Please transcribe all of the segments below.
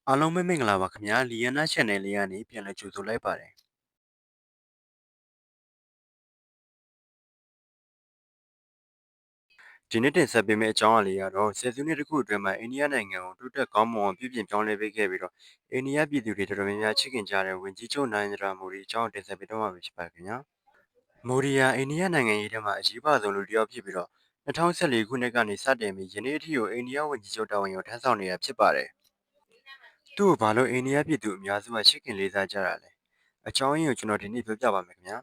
အားလုံးပဲမင်္ဂလာပါခင်ဗျာလီယနာ channel လေးကနေပြန်လည်ကြိုဆိုလိုက်ပါတယ်ဒီနေ့တင်ဆက်ပေးမယ့်အကြောင်းအရာလေးကတော့ဆယ်စုနှစ်တစ်ခုအတွင်းမှာအိန္ဒိယနိုင်ငံကိုတိုးတက်ကောင်းမွန်အောင်ပြုပြင်ပြောင်းလဲပေးခဲ့ပြီးတော့အိန္ဒိယပြည်သူတွေတော်တော်များများချစ်ခင်ကြတဲ့ဝင်ကြီးချုပ်နိုင်ဒရာမိုဒီအကြောင်းတင်ဆက်ပေးတော့မှာဖြစ်ပါခင်ဗျာမိုဒီယာအိန္ဒိယနိုင်ငံရေးထဲမှာအကြီးပါဆုံးလူတစ်ယောက်ဖြစ်ပြီးတော့2014ခုနှစ်ကနေစတင်ပြီးယနေ့အထိကိုအိန္ဒိယဝန်ကြီးချုပ်တာဝန်ကိုထမ်းဆောင်နေတာဖြစ်ပါတယ်သူ့ကိုဘာလို့အိန္ဒိယပြည်သူအများစုကချစ်ခင်လေးစားကြတာလဲအကြောင်းရင်းကိုကျွန်တော်ဒီနေ့ပြောပြပါမယ်ခင်ဗျာ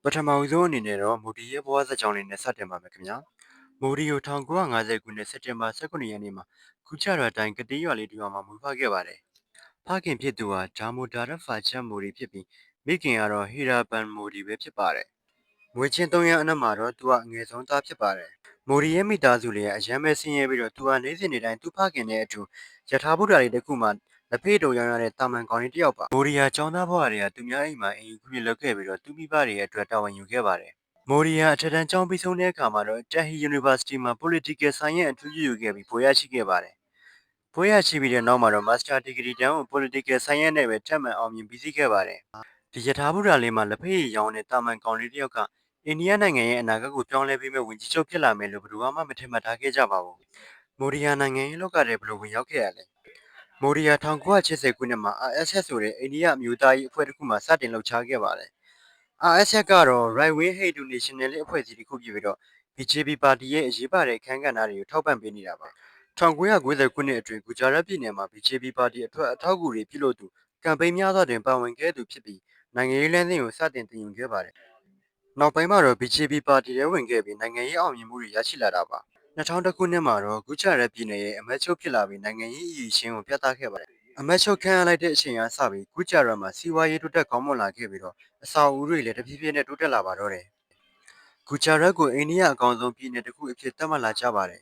ပထမဦးဆုံးအနေနဲ့တော့မိုဒီရဲ့ဘဝဇာတ်ကြောင်းလေးနဲ့စတင်ပါမယ်ခင်ဗျာမိုဒီကို1950ခုနှစ်စက်တင်ဘာ18ရက်နေ့မှာကူချရာတိုင်းကတိးရွာလေးတစ်ရွာမှာမွေးဖွားခဲ့ပါတယ်ဖခင်ဖြစ်သူဟာဒါမိုဒါရဖာချတ်မိုဒီဖြစ်ပြီးမိခင်ကတော့ဟီရာဘန်မိုဒီပဲဖြစ်ပါတယ်မွေးချင်း3ရက်အနက်မှာတော့သူကအငယ်ဆုံးသားဖြစ်ပါတယ်မိုဒီရဲ့မိသားစုလေးကအရန်ပဲဆင်းရဲပြီးတော့သူဟာနေ့စဉ်နေ့တိုင်းသူ့ဖခင်နဲ့အတူယထာဘုဒ္ဓလေးတစ်ခုမှလက်ဖေးတုံရောင်းရတဲ့တာမန်ကောင်လေးတစ်ယောက်ပါမိုဒီယာကျောင်းသားဘဝတွေကသူများအိမ်မှာအိမ်ယူခွင့်လုပ်ခဲ့ပြီးတော့သူမိဘတွေရဲ့အတွက်တာဝန်ယူခဲ့ပါတယ်မိုဒီယာအထက်တန်းကျောင်းပြီးဆုံးတဲ့အခါမှာတော့ Delhi University မှာ Political Science အထူးပြုခဲ့ပြီးဘွဲ့ရရှိခဲ့ပါတယ်ဘွဲ့ရရှိပြီးတဲ့နောက်မှာတော့ Master Degree တန်းကို Political Science နဲ့ပဲထပ်မံအောင်မြင်ပြီးစီးခဲ့ပါတယ်ဒီယထာဘုဒ္ဓလေးမှာလက်ဖေးရောင်းတဲ့တာမန်ကောင်လေးတစ်ယောက်ကအိန္ဒိယနိုင်ငံရဲ့အနာဂတ်ကိုပြောင်းလဲပေးမဲ့ဝင်ကြီးချုပ်ဖြစ်လာမယ်လို့ဘယ်သူမှမထင်မှတ်ထားခဲ့ကြပါဘူးမိုဒီယာနိုင်ငံရေးလောကထဲဘယ်လိုဝင်ရောက်ခဲ့ရလဲမိုဒီယာ1980ခုနှစ်မှာ RSS ဆိုတဲ့အိန္ဒိယအမျိုးသားရေးအဖွဲ့တစ်ခုမှစတင်လှုပ်ရှားခဲ့ပါတယ် RSS ကတော့ Right Wing Hindu Nationalist အဖွဲ့အစည်းတစ်ခုဖြစ်ပြီးတော့ BJP ပါတီရဲ့အရေးပါတဲ့အခမ်းကဏ္ဍတွေကိုထောက်ပံ့ပေးနေတာပါ1990ခုနှစ်အတွင်းဂူဂျာရတ်ပြည်နယ်မှာ BJP ပါတီအတွက်အထောက်အကူတွေပြုလုပ်သူကမ်ပိန်းများစွာတွင်ပါဝင်ခဲ့သူဖြစ်ပြီးနိုင်ငံရေးလမ်းစဉ်ကိုစတင်တင်ယူခဲ့ပါတယ်နောက်ပိုင်းမှာတော့ BJP ပါတီထဲဝင်ခဲ့ပြီးနိုင်ငံရေးအောင်မြင်မှုတွေရရှိလာတာပါ2000ခုနှစ်မှာတော့ဂူဂျာရတ်ပြည်နယ်ရဲ့အမတ်ချုပ်ဖြစ်လာပြီးနိုင်ငံရေးအရေးရှင်ကိုပြသခဲ့ပါတယ်အမတ်ချုပ်ခန့်အပ်လိုက်တဲ့အချိန်အားစပြီးဂူဂျာရတ်မှာစီးပွားရေးတိုးတက်ကောင်းမွန်လာခဲ့ပြီးတော့အဆောက်အဦတွေလည်းတဖြည်းဖြည်းနဲ့တိုးတက်လာပါတော့တယ်ဂူဂျာရတ်ကိုအိန္ဒိယအကောင်ဆုံးပြည်နယ်တစ်ခုအဖြစ်သတ်မှတ်လာကြပါတယ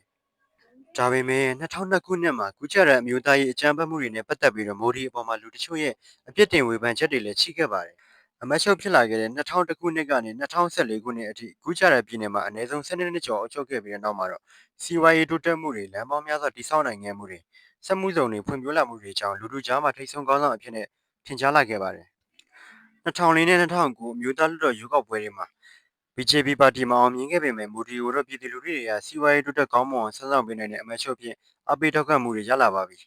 ်ဒါပေမဲ့2002ခုနှစ်မှာဂူဂျာရတ်အမျိုးသားရေးအကြမ်းဖက်မှုတွေနဲ့ပတ်သက်ပြီးတော့မိုဒီအပေါ်မှာလူတချို့ရဲ့အပြစ်တင်ဝေဖန်ချက်တွေလည်းရှိခဲ့ပါတယ်အမတ်ချုပ်ဖြစ်လာခဲ့တဲ့2001ခုနှစ်ကနေ2014ခုနှစ်အထိဂူဂျာရတ်ပြည်နယ်မှာအနည်းဆုံး12နှစ်ကျော်အုပ်ချုပ်ခဲ့ပြီးတဲ့နောက်မှာတော့စီးပွားရေးတိုးတက်မှုတွေလမ်းပေါင်းများစွာတည်ဆောက်နိုင်ခဲ့မှုတွေစက်မှုဇုံတွေဖွံ့ဖြိုးလာမှုတွေကြောင့်လူထုကြားမှာထိတ်ဆုံးကောင်းဆောင်အဖြစ်နဲ့ထင်ရှားလာခဲ့ပါတယ်2004နဲ့2009အမျိုးသားလွှတ်တော်ရွေးကောက်ပွဲတွေမှာ BJP ပါတီမှာအောင်မြင်ခဲ့ပေမဲ့မိုဒီကိုတော့ပြည်သူလူထုတွေကစီးပွားရေးတိုးတက်ကောင်းမွန်အောင်ဆန်းဆောင်ပေးနိုင်တဲ့အမတ်ချုပ်ဖြင့်အပိထောက်ခံမှုတွေရလာပါပြီ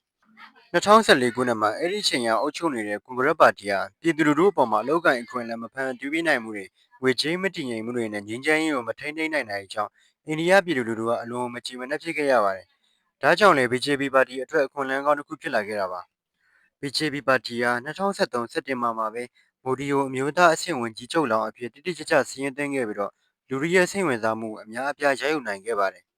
2014ခုနှစ်မှာအဲ့ဒီအချိန်ကအုပ်ချုပ်နေတဲ့ကွန်ဂရက်ပါတီဟာပြည်သူလူထုအပေါ်မှာအလောက်ကိုင်းအခွင့်အလမ်းမဖန်တီးပေးနိုင်မှုတွေငွေကြေးမတည်ငြိမ်မှုတွေနဲ့ငြင်းချမ်းရေးကိုမထိန်းသိမ်းနိုင်တဲ့အကြောင်းအိန္ဒိယပြည်သူလူထုကအလွန်မကြည်မနှက်ဖြစ်ခဲ့ရပါတယ်။ဒါကြောင့်လည်း BJP ပါတီအတွက်အခွင့်အလမ်းကောင်းတစ်ခုဖြစ်လာခဲ့တာပါ။ BJP ပါတီဟာ2013စက်တင်ဘာမှာပဲမိုဒီကိုအမျိုးသားအဆင့်ဝန်ကြီးချုပ်လောင်းအဖြစ်တိတိကျကျစီးရင်သွင်းခဲ့ပြီးတော့လူတွေရဲ့စိတ်ဝင်စားမှုအများအပြားရယူနိုင်ခဲ့ပါတယ်။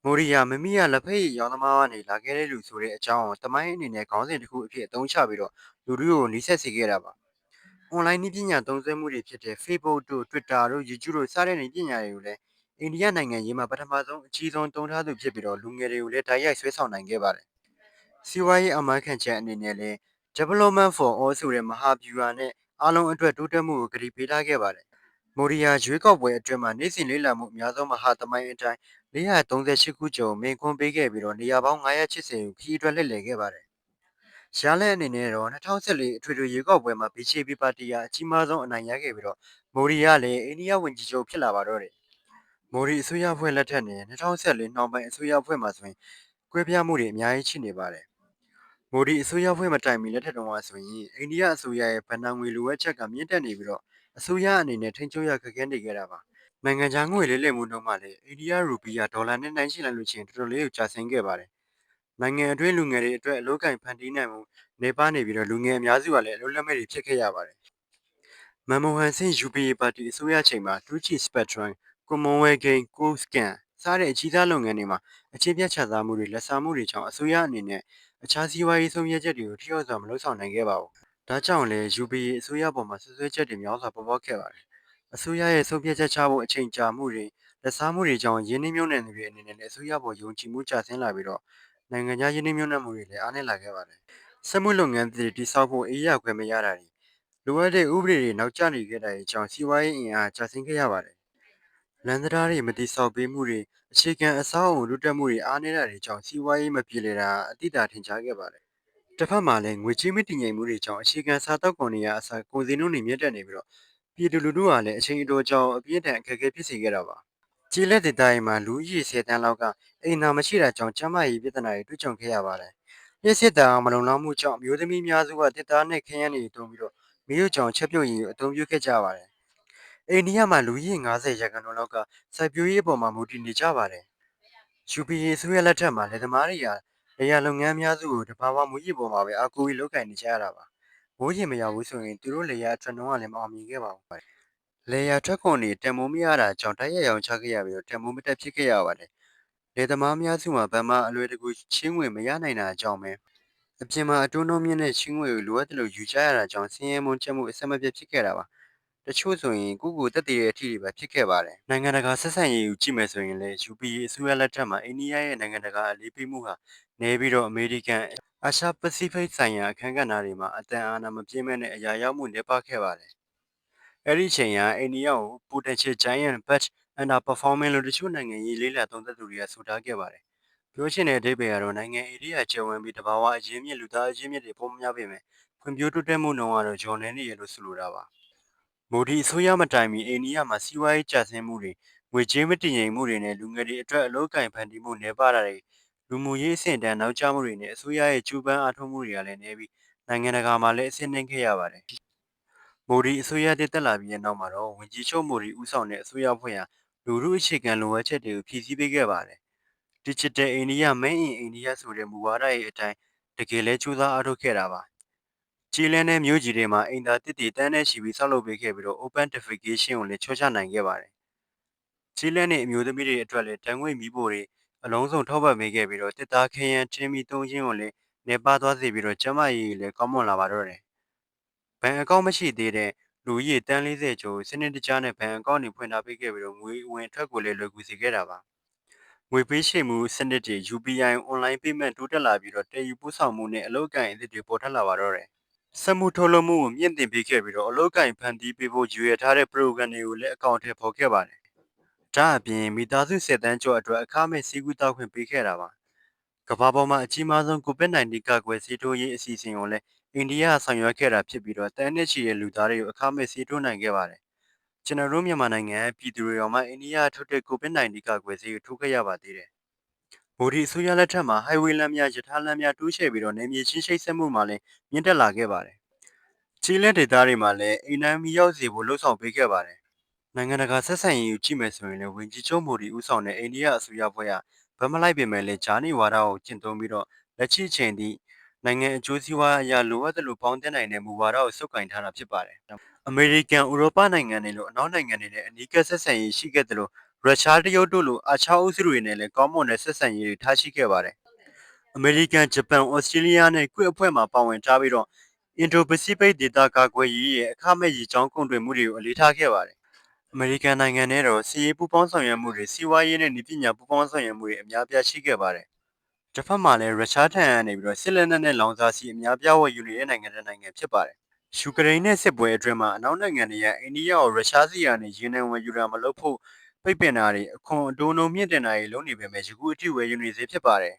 မိုဒီယာမမီယာလက်ဖက်ရည်ရောင်းသမားကနေလာခဲ့တဲ့လူဆိုတဲ့အကြောင်းကိုတမိုင်းအနေနဲ့ခေါင်းစဉ်တစ်ခုအဖြစ်အသုံးချပြီးတော့လူတွေကိုနှိစက်စေခဲ့တာပါ။ online နည်းပညာသုံးစွဲမှုတွေဖြစ်တဲ့ Facebook တို့ Twitter တို့ YouTube တို့စတဲ့နည်းပညာတွေကိုလည်းအိန္ဒိယနိုင်ငံရေးမှာပထမဆုံးအကြီးဆုံးသုံးထားသူဖြစ်ပြီးတော့လူငယ်တွေကိုလည်းတိုက်ရိုက်ဆွဲဆောင်နိုင်ခဲ့ပါတယ်။စီးပွားရေးအမှန်ခံချက်အနေနဲ့လည်း Development for All ဆိုတဲ့မဟာဗျူဟာနဲ့အားလုံးအတွက်တိုးတက်မှုကိုကတိပေးထားခဲ့ပါတယ်။မိုဒီယာရွေးကောက်ပွဲအတွင်းမှာနေ့စဉ်လေးလာမှုအများဆုံးမဟာသမိုင်းအတိုင်း438ခုကျော်မင်းခွန်းပေးခဲ့ပြီးတော့နေရာပေါင်း980ကိုခီးအတွက်လှည့်လည်ခဲ့ပါတယ်။ရလဒ်အနေနဲ့တော့2014အထွေထွေရွေးကောက်ပွဲမှာ BJP ပါတီဟာအကြီးမားဆုံးအနိုင်ရခဲ့ပြီးတော့မိုဒီကလည်းအိန္ဒိယဝန်ကြီးချုပ်ဖြစ်လာပါတော့တယ်။မိုဒီအစိုးရအဖွဲ့လက်ထက်နဲ့2014နှောင်းပိုင်းအစိုးရအဖွဲ့မှာဆိုရင်ကွဲပြားမှုတွေအများကြီးရှိနေပါတယ်။မိုဒီအစိုးရအဖွဲ့မတိုင်မီလက်ထက်တုန်းကဆိုရင်အိန္ဒိယအစိုးရရဲ့ဗဏ္ဍာငွေလိုအပ်ချက်ကမြင့်တက်နေပြီးတော့အစိုးရအနေနဲ့ထိန်းချုပ်ရခက်ခဲနေခဲ့တာပါ။နိုင်ငံခြားငွေလဲလှယ်မှုနှုန်းမှာလည်းအိန္ဒိယရူပီယာဒေါ်လာနဲ့နှိုင်းယှဉ်လိုက်လို့ချင်းတော်တော်လေးကိုကျဆင်းခဲ့ပါတယ်။နိုင်ငံအတွင်းလူငယ်တွေအတွက်အလုပ်ကိုင်ဖန်တီးနိုင်မှုနေပါနေပြီးတော့လူငယ်အများစုကလည်းအလုပ်လက်မဲ့တွေဖြစ်ခဲ့ရပါတယ်။မန်မိုဟန်ဆင်း UPA ပါတီအစိုးရချိန်မှာ 2G Spectrum, Commonwealth Games, Coascan စတဲ့အကြီးစားလုပ်ငန်းတွေမှာအခြေပြတ်ချစားမှုတွေလက်စားမှုတွေကြောင့်အစိုးရအနေနဲ့အခြားစီးပွားရေးဆုံးဖြတ်ချက်တွေကိုထိရောက်စွာမလုပ်ဆောင်နိုင်ခဲ့ပါဘူး။ဒါကြောင့်လည်း UPA အစိုးရပေါ်မှာဆွဆွဲချက်တွေများစွာပေါ်ပေါက်ခဲ့ပါတယ်။အစိုးရရဲ့ဆုံးဖြတ်ချက်ချဖို့အချိန်ကြာမှုတွေလက်စားမှုတွေကြောင့်ရင်းနှီးမြှုပ်နှံသူတွေအနေနဲ့လည်းအစိုးရပေါ်ယုံကြည်မှုကျဆင်းလာပြီးတော့နိုင်ငံခြားရင်းနှီးမြှုပ်နှံမှုတွေလည်းအားနည်းလာခဲ့ပါတယ်။စက်မှုလုပ်ငန်းတွေတိစောက်ဖို့အေးရခွင့်မရတာတွေလိုအပ်တဲ့ဥပဒေတွေနောက်ကျနေခဲ့တဲ့အကြောင်းစီးပွားရေးအင်အားကျဆင်းခဲ့ရပါတယ်။လန်ဒရာတွေမတိစောက်ပေးမှုတွေအခြေခံအဆောက်အအုံတိုးတက်မှုတွေအားနည်းတာတွေကြောင့်စီးပွားရေးမပြေလည်တာအတိအကျထင်ရှားခဲ့ပါတယ် တစ်ဖက်မှာလည်းငွေကြေးမတည်ငြိမ်မှုတွေကြောင့်အခြေခံစားသောက်ကုန်တွေကအစားကုန်စည်နှုန်းတွေမြင့်တက်နေပြီးတော့ပြည်သူလူထုဟာလည်းအချိန်အတော်ကြာအပြင်းထန်အခက်အခဲဖြစ်စေခဲ့တာပါကျေးလက်ဒေသတွေမှာလူဦးရေ10တန်းလောက်ကအိမ်သာမရှိတာကြောင့်ကျန်းမာရေးပြဿနာတွေတွေ့ကြုံခဲ့ရပါတယ်လျှက်စစ်တာမလုံလောက်မှုကြောင့်မျိုးသမီးများစုကတစ်သားနဲ့ခရမ်းတွေတုံးပြီးတော့မိတို့ကြောင့်ချက်ပြုတ်ရည်ကိုအသုံးပြုခဲ့ကြပါတယ်အိန္ဒိယမှာလူကြီး90ရာခိုင်နှုန်းလောက်ကစိုက်ပျိုးရေးပေါ်မှာမူတည်နေကြပါတယ်။ UPA အစိုးရလက်ထက်မှာလက်သမားတွေဟာလေယာလုပ်ငန်းများစုကိုတဘာဝမူရည်ပေါ်မှာပဲအကူအီလုပ်ကင်နေကြရတာပါ။မိုးရေမရောက်ဘူးဆိုရင်သူတို့လေယာအထွက်နှုန်းကလည်းမအောင်မြင်ခဲ့ပါဘူး။လေယာထွက်ကုန်တွေတန်မိုးမရတာကြောင့်တိုက်ရိုက်ရောင်းချခဲ့ရပြီးတော့တန်မိုးမတက်ဖြစ်ခဲ့ရပါတယ်။လေသမားများစုမှာဗမာအလွယ်တကူချင်းငွေမရနိုင်တာအကြောင်းပဲ။အပြင်မှာအတိုးနှုန်းမြင့်တဲ့ချင်းငွေကိုလိုအပ်တယ်လို့ယူကြရတာကြောင့်ဆင်းရဲမုန်းချက်မှုအဆက်မပြတ်ဖြစ်ခဲ့တာပါ။တချို့ဆိုရင်ကိုယ့်ကိုတက်တည်တဲ့အထိတွေပဲဖြစ်ခဲ့ပါတယ်။နိုင်ငံတကာဆက်ဆံရေးကိုကြည့်မယ်ဆိုရင်လည်း UPA အစိုးရလက်ထက်မှာအိန္ဒိယရဲ့နိုင်ငံတကာအလေးပေးမှုဟာနေပြီးတော့အမေရိကန်အာရှပစိဖိတ်ဆိုင်ရာအခမ်းကဏ္ဍတွေမှာအတန်အာဏာမပြည့်မဲ့နဲ့အရာရောက်မှုနေပါခဲ့ပါတယ်။အဲ့ဒီချိန်ကအိန္ဒိယကို potential giant but underperforming လို့တချို့နိုင်ငံရေးလေးလာသုံးသပ်သူတွေကဆိုထားခဲ့ပါတယ်။ပြောချင်တဲ့အဓိပ္ပာယ်ကတော့နိုင်ငံအိန္ဒိယကျယ်ဝန်းပြီးတဘာဝအရင်းမြစ်လူသားအရင်းမြစ်တွေပုံများပေမဲ့ဖွံ့ဖြိုးတိုးတက်မှုနှုန်းကတော့ဂျော်နေနေရလို့ဆိုလိုတာပါ။မိုဒီအစိုးရမတိုင်မီအိန္ဒိယမှာစီးပွားရေးကျဆင်းမှုတွေငွေကြေးမတည်ငြိမ်မှုတွေနဲ့လူငယ်တွေအတွက်အလုပ်အကင်ဖန်တီးမှုနေပါတာတွေလူမှုရေးအဆင့်တန်းနောက်ကျမှုတွေနဲ့အစိုးရရဲ့ကျူးပန်းအားထုတ်မှုတွေကလည်းနေပြီးနိုင်ငံတကာမှာလည်းအဆင့်နှင်းခဲ့ရပါတယ်။မိုဒီအစိုးရတက်လာပြီးတဲ့နောက်မှာတော့ဝန်ကြီးချုပ်မိုဒီဦးဆောင်တဲ့အစိုးရဖွဲ့ဟာလူမှုအခြေခံလိုအပ်ချက်တွေကိုဖြည့်ဆည်းပေးခဲ့ပါတယ်။ Digital India Made in India ဆိုတဲ့မူဝါဒရဲ့အတိုင်းတကယ်လဲကြိုးစားအားထုတ်ခဲ့တာပါ။ကျေးလန်းတဲ့မြို့ကြီးတွေမှာအိမ်သာတစ်တွေတန်းနဲ့ရှိပြီးဆောက်လုပ်ပေးခဲ့ပြီးတော့ Open Defecation ကိုလည်းချောချနိုင်ခဲ့ပါတယ်။ကျေးလန်းတဲ့အမျိုးသမီးတွေအတွက်လည်းတန်ငွေ့မီးဖိုတွေအလုံးစုံထောက်ပံ့ပေးခဲ့ပြီးတော့တစ်သားခရမ်းချင်းမီသုံးချင်းကိုလည်းနေပါသွားစေပြီးတော့ကျမကြီးလည်းကောင်းမွန်လာပါတော့တယ်။ဘဏ်အကောင့်မရှိသေးတဲ့လူကြီးတန်း40ကျော်စနစ်တကျနဲ့ဘဏ်အကောင့်တွေဖွင့်ထားပေးခဲ့ပြီးတော့ငွေဝင်ထွက်ကိုလည်းလွယ်ကူစေခဲ့တာပါ။ငွေပေးချေမှုစနစ်တွေ UPI online payment တိုးတက်လာပြီးတော့တည်ယူပို့ဆောင်မှုနဲ့အလုပ်အကင်အသစ်တွေပေါ်ထွက်လာပါတော့တယ်။စက်မှုထုတ်လုပ်မှုကိုမြင့်တင်ပေးခဲ့ပြီးတော့အလုပ်အကင်ဖန်တီးပေးဖို့ရည်ရွယ်ထားတဲ့ program တွေကိုလည်းအကောင့်ထဲပေါ်ခဲ့ပါတယ်။ဒါအပြင်မိသားစု10တန်းကျော်အတွက်အခမဲ့စီးကူးတောက်ခွင့်ပေးခဲ့တာပါ။ကမ္ဘာပေါ်မှာအကြီးမားဆုံး COVID-19 ကာကွယ်ဆေးထိုးရေးအစီအစဉ်ကိုလည်းအိန္ဒိယဆောင်ရွက်ခဲ့တာဖြစ်ပြီးတော့တန်းနဲ့ချီတဲ့လူသားတွေကိုအခမဲ့ဆေးထိုးနိုင်ခဲ့ပါတယ်။ကျွန်တော်တို့မြန်မာနိုင်ငံပြည်သူတွေရောမှအိန္ဒိယထုတ်တဲ့ COVID-19 ကာကွယ်ဆေးကိုထိုးခဲ့ရပါသေးတယ်။မိုဒီအစိုးရလက်ထက်မှာ highway လမ်းများရထားလမ်းများတိုးချဲ့ပြီးတော့နေမြေချင်းချိတ်ဆက်မှုမှာလည်းမြင့်တက်လာခဲ့ပါတယ်။ကျေးလက်ဒေသတွေမှာလည်းအိမ်တိုင်းမီရောက်စေဖို့လှုံ့ဆော်ပေးခဲ့ပါတယ်။နိုင်ငံတကာဆက်ဆံရေးကိုကြည့်မယ်ဆိုရင်လည်းဝန်ကြီးချုပ်မိုဒီဦးဆောင်တဲ့အိန္ဒိယအစိုးရဖွဲ့ဟာဗတ်မလိုက်ပေမဲ့လည်းဂျာနီဝါဒကိုကျင့်သုံးပြီးတော့လက်ရှိချိန်ထိနိုင်ငံအကျိုးစီးပွားအရာလိုအပ်တယ်လို့ပေါင်းတင်နိုင်တဲ့မူဝါဒကိုစုပ်ကိုင်ထားတာဖြစ်ပါတယ်။အမေရိကန်ဥရောပနိုင်ငံတွေလိုအနောက်နိုင်ငံတွေနဲ့အနီးကပ်ဆက်ဆံရေးရှိခဲ့တယ်လို့ရုရှားတရုတ်တို့လိုအာချောအုပ်စုတွေနဲ့လည်းကောင်းမွန်တဲ့ဆက်ဆံရေးတွေထားရှိခဲ့ပါတယ်။အမေရိကန်ဂျပန်ဩစတြေးလျနဲ့ကွေ့အဖွဲ့မှာပါဝင်ထားပြီးတော့အင်ဒိုပစိဖိတ်ဒေသကာကွယ်ရေးရဲ့အခမဲ့ရေကြောင်းကုန်သွယ်မှုတွေကိုအလေးထားခဲ့ပါတယ်။အမေရိကန်နိုင်ငံနဲ့တော့စီးရေးပူးပေါင်းဆောင်ရွက်မှုတွေစီးပွားရေးနဲ့နည်းပညာပူးပေါင်းဆောင်ရွက်မှုတွေအများပြားရှိခဲ့ပါတယ်။တစ်ဖက်မှာလည်းရုရှားထံကနေပြီးတော့စစ်လက်နက်နဲ့လောင်စာဆီအများပြားဝယ်ယူနေတဲ့နိုင်ငံဖြစ်ပါတယ်။ယူကရိန်းနဲ့စစ်ပွဲအတွင်းမှာအနောက်နိုင်ငံတွေကအိန္ဒိယကိုရုရှားစီကနေရေနံဝယ်ယူတာမလုပ်ဖို့ပိတ်ပင်တာတွေအခွန်အတိုးနှုန်းမြင့်တင်တာတွေလုပ်နေပေမဲ့ယခုအထိဝယ်ယူနေသေးဖြစ်ပါတယ်။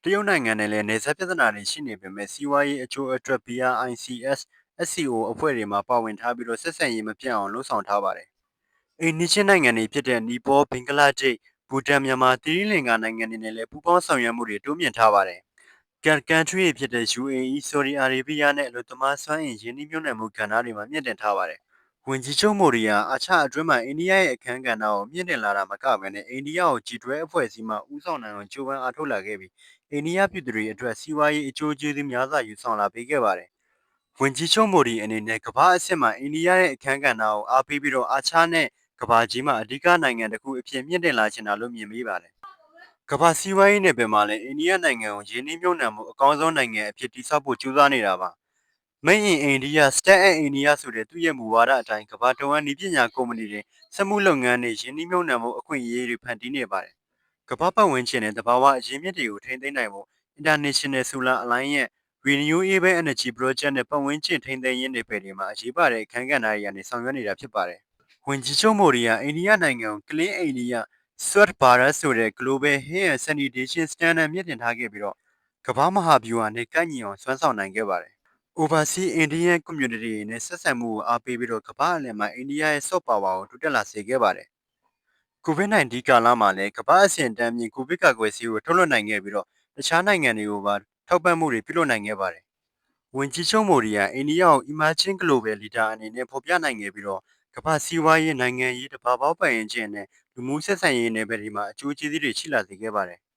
တရုတ်နိုင်ငံနဲ့လည်းနေဆက်ပြဿနာတွေရှိနေပေမဲ့စီးပွားရေးအကျိုးအတွက် BRICS SCO အဖွဲ့တွေမှာပါဝင်ထားပြီးတော့ဆက်ဆံရေးမပြတ်အောင်လှုံ့ဆော်ထားပါတယ်။အိန္ဒိချင်းနိုင်ငံတွေဖြစ်တဲ့နီပေါဘင်္ဂလားဒေ့ရှ်ဘူတန်မြန်မာသီရိလင်္ကာနိုင်ငံတွေနဲ့လည်းပူးပေါင်းဆောင်ရွက်မှုတွေတိုးမြှင့်ထားပါတယ်။ကန်ထရီဖြစ်တဲ့ UAE ဆော်ဒီအာရေဗျနဲ့အလို့သမားစွမ်းအင်ရင်းနှီးမြှုပ်နှံမှုကဏ္ဍတွေမှာမြင့်တင်ထားပါတယ်။ဝန်ကြီးချုပ်မိုဒီယာအာချအတွင်းမှာအိန္ဒိယရဲ့အခမ်းကဏ္ဍကိုမြင့်တင်လာတာမကဘဲနဲ့အိန္ဒိယကိုကြီးတွဲအဖွဲ့အစည်းမှဦးဆောင်နိုင်အောင်ကြိုးပမ်းအားထုတ်လာခဲ့ပြီးအိန္ဒိယပြည်သူတွေအတွက်စီးပွားရေးအကျိုးကျေးဇူးများစွာယူဆောင်လာပေးခဲ့ပါတယ်။ဝန်ကြီးချုပ်မိုဒီအနေနဲ့ကမ္ဘာအဆင့်မှာအိန္ဒိယရဲ့အခမ်းကဏ္ဍကိုအားပေးပြီးတော့အာချနဲ့ကမ္ဘာကြီးမှာအဓိကနိုင်ငံတစ်ခုအဖြစ်မြင့်တင်လာချင်တာလို့မြင်မိပါတယ်။ကမ္ဘာစီးပွားရေးနယ်ပယ်မှာလည်းအိန္ဒိယနိုင်ငံကိုရင်းနှီးမြှုပ်နှံမှုအကောင်းဆုံးနိုင်ငံအဖြစ်တည်ဆောက်ဖို့ကြိုးစားနေတာပါ။ Made in India Stand in India ဆိုတဲ့သူ့ရဲ့မူဝါဒအတိုင်းကမ္ဘာတဝန်းနည်းပညာကုမ္ပဏီတွေစက်မှုလုပ်ငန်းတွေရင်းနှီးမြှုပ်နှံမှုအခွင့်အရေးတွေဖန်တီးနေပါတယ်။ကမ္ဘာပတ်ဝန်းကျင်နဲ့တဘာဝအရင်းမြစ်တွေကိုထိန်းသိမ်းနိုင်ဖို့ International Solar Alliance Renewable Energy Project နဲ့ပတ်ဝန်းကျင်ထိန်းသိမ်းရေးနယ်ပယ်တွေမှာအရေးပါတဲ့အခမ်းကဏ္ဍတွေကနေဆောင်ရွက်နေတာဖြစ်ပါတယ်။ဝန်ကြီးချုပ်မိုဒီယာအိန္ဒိယနိုင်ငံကို Clean India Swachh Bharat ဆိုတဲ့ Global Health and Sanitation Standard မြင့်တင်ထားခဲ့ပြီးတော့ ကမ္ဘာမဟာဗျူဟာနဲ့ကိုက်ညီအောင်စွမ်းဆောင်နိုင်ခဲ့ပါတယ်။ Overseas Indian Community နဲ့ဆက်ဆံမှုကိုအားပေးပြီးတော့ကမ္ဘာအလယ်မှာအိန္ဒိယရဲ့ soft power ကိုတိုးတက်လာစေခဲ့ပါတယ်။ COVID-19 ကာလမှာလည်းကမ္ဘာအဆင့်အတန်းမြင့်ကိုဗစ်ကာကွယ်ဆေးကိုထုတ်လွှတ်နိုင်ခဲ့ပြီးတော့တခြားနိုင်ငံတွေကိုပါထောက်ပံ့မှုတွေပြုလုပ်နိုင်ခဲ့ပါတယ်။ဝန်ကြီးချုပ်မိုဒီကအိန္ဒိယကို Emerging Global Leader အနေနဲ့ဖော်ပြနိုင်ခဲ့ပြီးတော့ကမ္ဘာစီးပွားရေးနိုင်ငံရေးတဘာပေါင်းပိုင်ရင်ချင်းနဲ့လူမှုဆက်ဆံရေးနယ်ပယ်တွေမှာအကျိုးကျေးဇူးတွေရှိလာစေခဲ့ပါတယ်။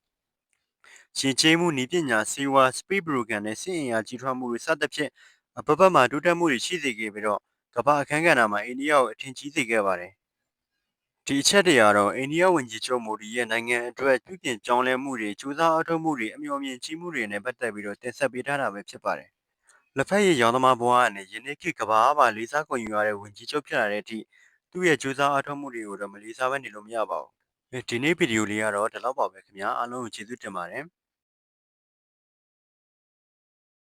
ရှင်ကျေးမှုနည်းပညာစေဝါ Space Program နဲ့စစ်အင်အားကြီးထွားမှုတွေစသဖြင့်အပတ်ပတ်မှာတိုးတက်မှုတွေရှိစေခဲ့ပြီးတော့ကမ္ဘာအခမ်းကဏ္ဍမှာအိန္ဒိယကိုအထင်ကြီးစေခဲ့ပါတယ်။ဒီအချက်တွေကတော့အိန္ဒိယဝန်ကြီးချုပ်မိုဒီရဲ့နိုင်ငံအတွက်ပြုပြင်ပြောင်းလဲမှုတွေစူးစမ်းအားထုတ်မှုတွေအမျှော်အမြင်ကြီးမှုတွေနဲ့ပတ်သက်ပြီးတော့တင်ဆက်ပေးထားတာပဲဖြစ်ပါတယ်။လက်ဖက်ရည်ရောင်းသမားဘဝကနေယနေ့ခေတ်ကမ္ဘာမှာလေးစားခွင့်ယူရတဲ့ဝန်ကြီးချုပ်ဖြစ်လာတဲ့အထိသူ့ရဲ့စူးစမ်းအားထုတ်မှုတွေကိုတော့မလေးစားဘဲနေလို့မရပါဘူး။ဒီနေ့ဗီဒီယိုလေးကတော့ဒီလောက်ပါပဲခင်ဗျာအားလုံးကိုကျေးဇူးတင်ပါတယ်။